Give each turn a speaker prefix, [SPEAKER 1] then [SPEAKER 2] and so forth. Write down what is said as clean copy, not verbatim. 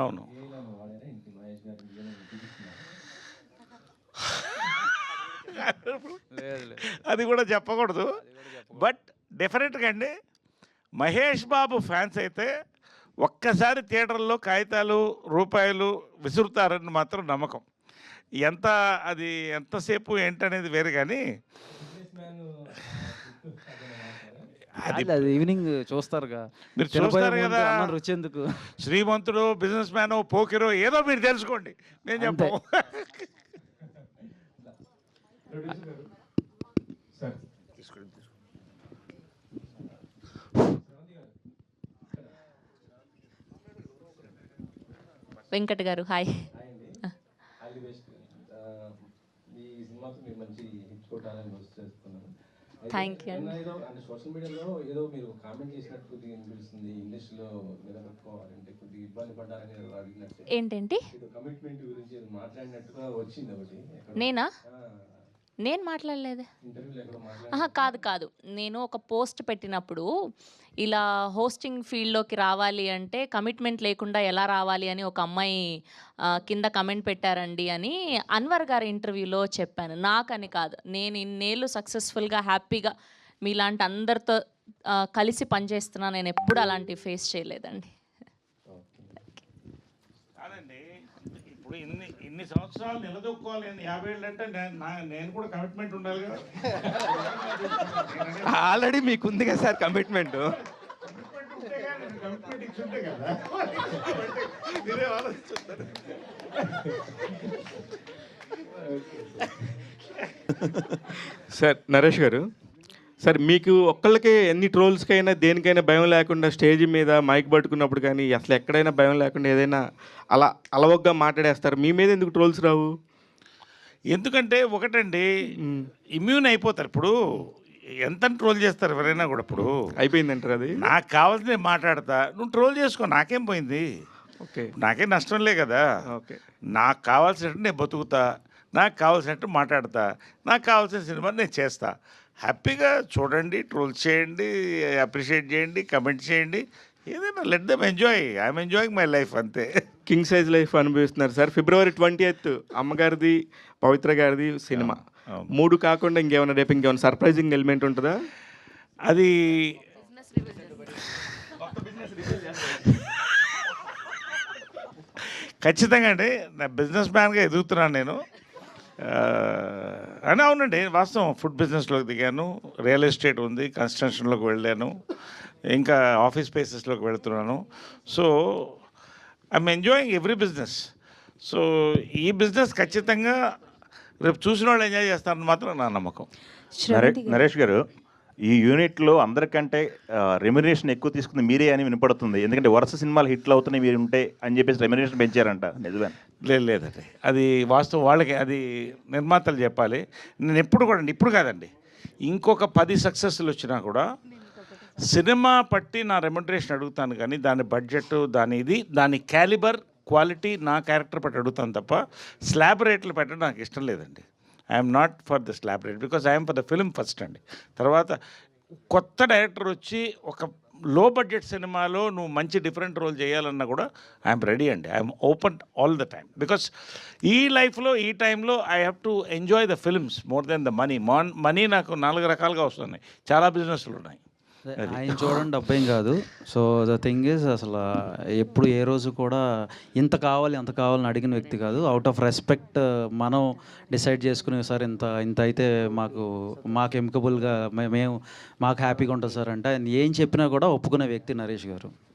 [SPEAKER 1] అవును.
[SPEAKER 2] లేదు లేదు,
[SPEAKER 1] అది కూడా చెప్పకూడదు.
[SPEAKER 2] అది కూడా చెప్పకూడదు.
[SPEAKER 1] బట్ డెఫినెట్గా అండి, మహేష్ బాబు ఫ్యాన్స్ అయితే ఒక్కసారి థియేటర్లో కాగితాలు రూపాయలు విసురుతారని మాత్రం నమ్మకం. ఎంత అది ఎంతసేపు ఏంటనేది వేరు, కానీ అది
[SPEAKER 2] అది అది ఈవినింగ్ చూస్తారుగా,
[SPEAKER 1] మీరు
[SPEAKER 2] తినబోయే
[SPEAKER 1] చూస్తారు
[SPEAKER 2] ముందు
[SPEAKER 1] కదా.
[SPEAKER 2] అన్నం రుచి ఎందుకు.
[SPEAKER 1] శ్రీమంతుడు, బిజినెస్ మ్యాన్, పోకిరో ఏదో మీరు తెలుసుకోండి, నేను
[SPEAKER 2] అంతే.
[SPEAKER 1] చెప్పు.
[SPEAKER 3] వెంకట్ గారు హాయ్.
[SPEAKER 4] All the best. ఈ సినిమాతో మీరు మంచి హిట్ కొట్టాలని చేస్తున్నాను.
[SPEAKER 3] థ్యాంక్ యూ అండి.
[SPEAKER 4] ఏదో అంటే సోషల్ మీడియాలో ఏదో మీరు కామెంట్ చేసినట్టు కొద్దిగా అనిపిస్తుంది, ఇంగ్లీష్లో నిలబెట్టుకోవాలంటే కొద్దిగా ఇబ్బంది పడ్డారని ఏదో అడిగినట్టు,
[SPEAKER 3] ఏంటంటి
[SPEAKER 4] ఏదో కమిట్మెంట్ గురించి ఏదో మాట్లాడినట్టుగా వచ్చింది ఒకటి ఎక్కడో.
[SPEAKER 3] నేనా? నేను మాట్లాడలేదు.
[SPEAKER 4] ఇంటర్వ్యూలో ఎక్కడో
[SPEAKER 3] కాదు కాదు, నేను ఒక పోస్ట్ పెట్టినప్పుడు ఇలా హోస్టింగ్ ఫీల్డ్లోకి రావాలి అంటే కమిట్మెంట్ లేకుండా ఎలా రావాలి అని ఒక అమ్మాయి కింద కమెంట్ పెట్టారండి అని అన్వర్ గారి ఇంటర్వ్యూలో చెప్పాను. నాకని కాదు, నేను ఇన్నేళ్ళు సక్సెస్ఫుల్గా హ్యాపీగా మీలాంటి అందరితో కలిసి పనిచేస్తున్నా, నేను ఎప్పుడు అలాంటివి ఫేస్ చేయలేదండి.
[SPEAKER 1] కాదండి, ఇప్పుడు ఇన్ని సంవత్సరాలు నిలదొక్కోవాలి, 50 ఏళ్ళు అంటే నేను కూడా కమిట్మెంట్ ఉండాలి కదా.
[SPEAKER 5] ఆల్రెడీ మీకుంది కదా సార్ కమిట్మెంట్.
[SPEAKER 1] కమిట్మెంట్ ఇచ్చి ఉంటే కదా మీరే ఆలోచిస్తారు.
[SPEAKER 5] సార్ నరేష్ గారు, సార్ మీకు ఒక్కళ్ళకే ఎన్ని ట్రోల్స్కైనా దేనికైనా భయం లేకుండా స్టేజ్ మీద మైక్ పట్టుకున్నప్పుడు కానీ అసలు ఎక్కడైనా భయం లేకుండా ఏదైనా అలా అలవగ్గా మాట్లాడేస్తారు, మీ మీద ఎందుకు ట్రోల్స్ రావు?
[SPEAKER 1] ఎందుకంటే ఒకటండి, ఇమ్యూన్ అయిపోతారు. ఇప్పుడు ఎంత ట్రోల్ చేస్తారు ఎవరైనా కూడా. ఇప్పుడు
[SPEAKER 5] అయిపోయిందంటారు అది.
[SPEAKER 1] నాకు కావాల్సింది నేను మాట్లాడతా, నువ్వు ట్రోల్ చేసుకో, నాకేం పోయింది,
[SPEAKER 5] ఓకే,
[SPEAKER 1] నాకేం నష్టంలే కదా.
[SPEAKER 5] ఓకే,
[SPEAKER 1] నాకు కావాల్సినట్టు నేను బతుకుతా, నాకు కావాల్సినట్టు మాట్లాడతా, నాకు కావాల్సిన సినిమా నేను చేస్తా. హ్యాపీగా చూడండి, ట్రోల్ చేయండి, అప్రిషియేట్ చేయండి, కమెంట్ చేయండి, ఏదైనా let them enjoy. I'm enjoying my life అంతే.
[SPEAKER 5] కింగ్ సైజ్ లైఫ్ అనుభవిస్తున్నారు సార్. ఫిబ్రవరి 20th అమ్మగారిది, పవిత్ర గారిది సినిమా. 3 కాకుండా ఇంకేమైనా రేపు ఇంకేమైనా సర్ప్రైజింగ్ ఎలిమెంట్ ఉంటుందా?
[SPEAKER 1] అది ఖచ్చితంగా అండి, నా బిజినెస్ మ్యాన్గా ఎదుగుతున్నాను నేను. అని అవునండి, వాస్తవం. ఫుడ్ బిజినెస్లోకి దిగాను, రియల్ ఎస్టేట్ ఉంది, కన్స్ట్రక్షన్లోకి వెళ్ళాను, ఇంకా ఆఫీస్ స్పేసెస్లోకి వెళుతున్నాను. So I'm enjoying every business. So ఈ బిజినెస్ ఖచ్చితంగా రేపు చూసిన వాళ్ళు ఎంజాయ్ చేస్తారని మాత్రం నా నమ్మకం.
[SPEAKER 6] నరేష్ గారు, ఈ యూనిట్లో అందరికంటే రెమ్యునరేషన్ ఎక్కువ తీసుకుంది మీరే అని వినపడుతుంది. ఎందుకంటే వరుస సినిమాలు హిట్లు అవుతున్నాయి మీరు ఉంటే అని చెప్పేసి రెమ్యునరేషన్ పెంచారంట, నిజమే?
[SPEAKER 1] లేదండి, అది వాస్తవం. వాళ్ళకి అది నిర్మాతలు చెప్పాలి. నేను ఎప్పుడు కూడా అండి, ఇప్పుడు కాదండి, ఇంకొక 10 సక్సెస్లు వచ్చినా కూడా సినిమా పట్టి నా రెమ్యునరేషన్ అడుగుతాను, కానీ దాని బడ్జెట్, దాని క్యాలిబర్, క్వాలిటీ, నా క్యారెక్టర్ పట్టి అడుగుతాను తప్ప స్లాబ్ రేట్లు పెట్టడం నాకు ఇష్టం లేదండి. I'm not for the slab rate, because I'm for the film first అండి. తర్వాత కొత్త డైరెక్టర్ వచ్చి ఒక లో బడ్జెట్ సినిమాలో నువ్వు మంచి డిఫరెంట్ రోల్ చేయాలన్నా కూడా ఐఎమ్ రెడీ అండి. I'm open all the time, because ఈ లైఫ్లో, ఈ టైంలో I have to enjoy the films more than the money. Money నాకు 4 రకాలుగా వస్తున్నాయి, చాలా బిజినెస్లు ఉన్నాయి.
[SPEAKER 2] ఆయన చూడండి డబ్బేం కాదు. సో ద థింగ్ ఈజ్, అసలు ఎప్పుడు ఏ రోజు కూడా ఇంత కావాలి అంత కావాలని అడిగిన వ్యక్తి కాదు. అవుట్ ఆఫ్ రెస్పెక్ట్ మనం డిసైడ్ చేసుకునే, సార్ ఇంత ఇంత అయితే మాకు ఎమికబుల్గా, మాకు హ్యాపీగా ఉంటుంది సార్ అంటే ఆయన ఏం చెప్పినా కూడా ఒప్పుకునే వ్యక్తి నరేష్ గారు.